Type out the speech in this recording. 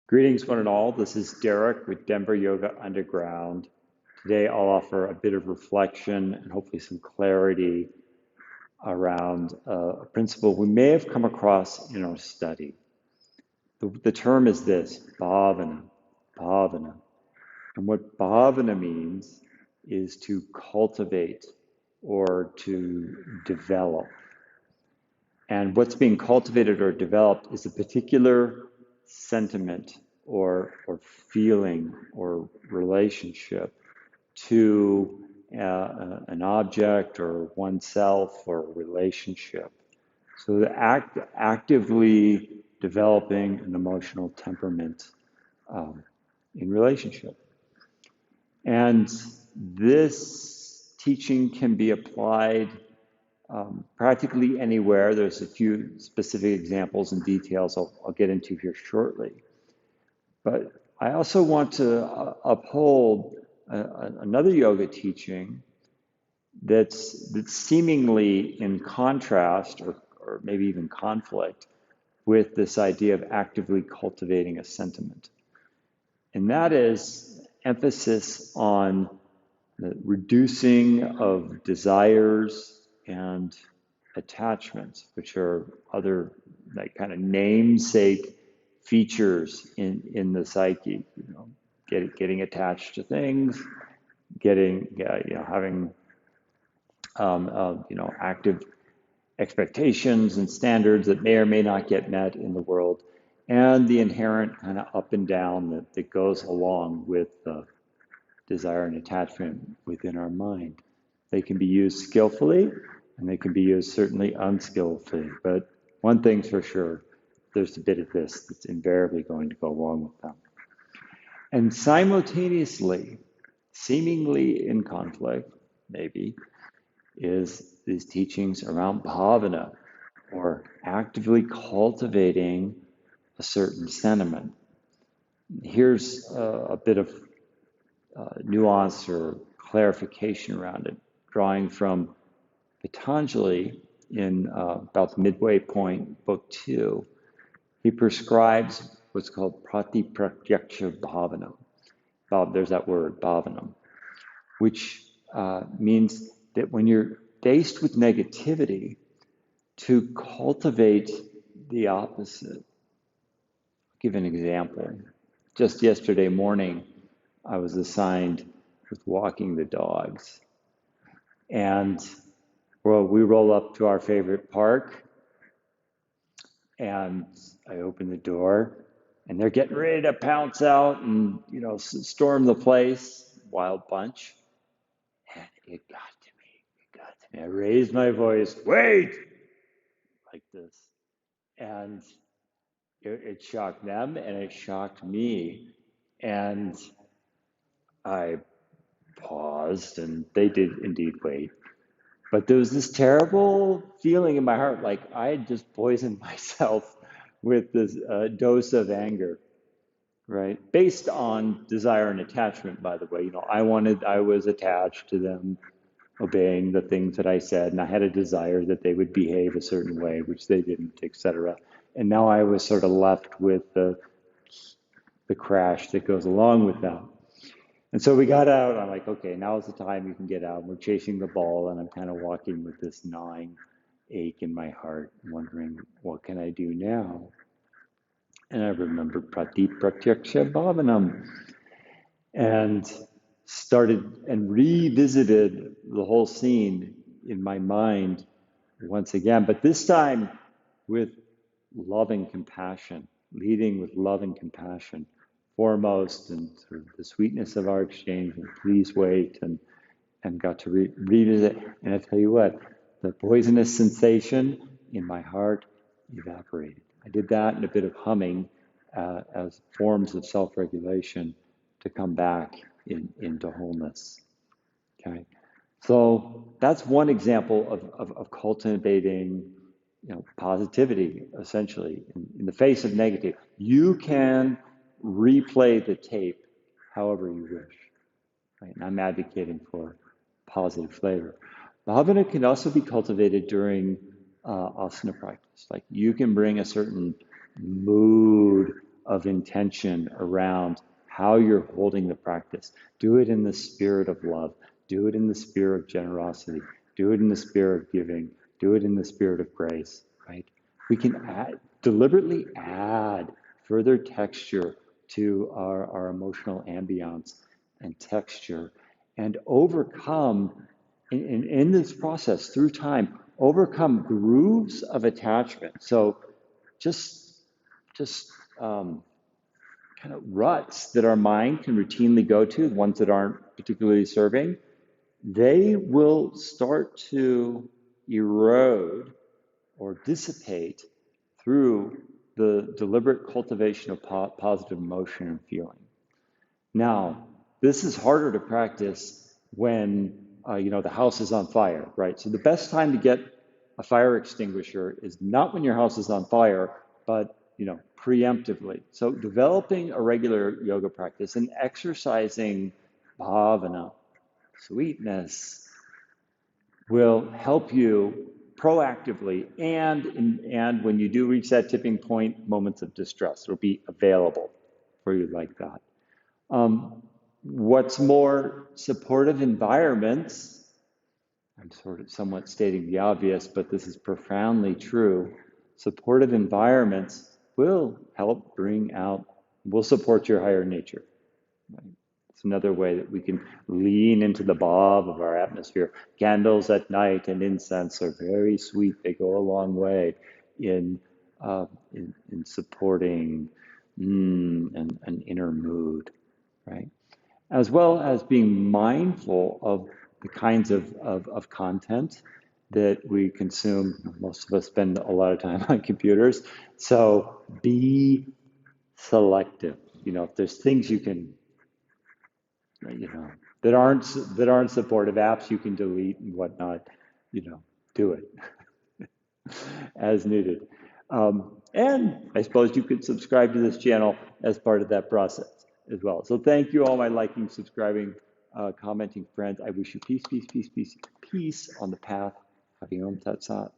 Greetings, one and all. This is Derek with Denver Yoga Underground. Today, I'll offer a bit of reflection and hopefully some clarity around a principle we may have come across in our study. The term is this, bhavana, bhavana. And what bhavana means is to cultivate or to develop. And what's being cultivated or developed is a particular sentiment or feeling or relationship to an object or oneself or a relationship. So actively developing an emotional temperament in relationship. And this teaching can be applied practically anywhere. There's a few specific examples and details I'll get into here shortly. But I also want to uphold another yoga teaching that's seemingly in contrast or maybe even conflict with this idea of actively cultivating a sentiment. And that is emphasis on the reducing of desires and attachments, which are other like kind of namesake features in the psyche. Getting attached to things, having active expectations and standards that may or may not get met in the world, and the inherent kind of up and down that goes along with desire and attachment within our mind. They can be used skillfully and they can be used certainly unskillfully. But one thing's for sure, there's a bit of this that's invariably going to go along with them. And simultaneously, seemingly in conflict, maybe, is these teachings around bhavana or actively cultivating a certain sentiment. Here's a bit of nuance or clarification around it, drawing from Patanjali in about the midway point, book 2. He prescribes what's called pratipratyaksha bhavana. There's that word, bhavanam, which means that when you're faced with negativity, to cultivate the opposite. I'll give an example. Just yesterday morning, I was assigned with walking the dogs. And we roll up to our favorite park, and I open the door, and they're getting ready to pounce out and, storm the place, wild bunch. And it got to me. I raised my voice, wait, like this. And it shocked them, and it shocked me. And I paused, and they did indeed wait. But there was this terrible feeling in my heart, like I had just poisoned myself with this dose of anger, right? Based on desire and attachment, by the way. I was attached to them obeying the things that I said, and I had a desire that they would behave a certain way, which they didn't, etc. And now I was sort of left with the crash that goes along with that. And so we got out, and I'm like, okay, now's the time you can get out. We're chasing the ball, and I'm kind of walking with this gnawing ache in my heart, wondering, what can I do now? And I remembered pratipratyaksha bhavanam, and started and revisited the whole scene in my mind once again, but this time with love and compassion, leading with love and compassion foremost, and sort of the sweetness of our exchange, and please wait, and got to revisit. And I tell you what, the poisonous sensation in my heart evaporated. I did that and a bit of humming as forms of self-regulation to come back into wholeness. Okay, so that's one example of cultivating, positivity, essentially, in the face of negative. You can replay the tape however you wish, right? And I'm advocating for positive flavor. Bhavana can also be cultivated during asana practice. Like you can bring a certain mood of intention around how you're holding the practice. Do it in the spirit of love. Do it in the spirit of generosity. Do it in the spirit of giving. Do it in the spirit of grace, right? We can deliberately add further texture to our emotional ambiance and texture and overcome, in this process through time, overcome grooves of attachment. So just, just kind of ruts that our mind can routinely go to, ones that aren't particularly serving, they will start to erode or dissipate through the deliberate cultivation of positive emotion and feeling. Now, this is harder to practice when the house is on fire, right? So the best time to get a fire extinguisher is not when your house is on fire, but preemptively. So developing a regular yoga practice and exercising bhavana, sweetness, will help you proactively and when you do reach that tipping point, moments of distress, it'll be available for you like that. What's more, supportive environments, I'm sort of somewhat stating the obvious, but this is profoundly true. Supportive environments will help will support your higher nature. Right? It's another way that we can lean into the bhav of our atmosphere. Candles at night and incense are very sweet. They go a long way in supporting an inner mood, right? As well as being mindful of the kinds of content that we consume. Most of us spend a lot of time on computers. So be selective. If there's things you can, that aren't supportive apps, you can delete and whatnot, do it as needed. And I suppose you could subscribe to this channel as part of that process as well. So thank you all my liking, subscribing, commenting friends. I wish you peace, peace, peace, peace, peace on the path. Having Om Tat Sat.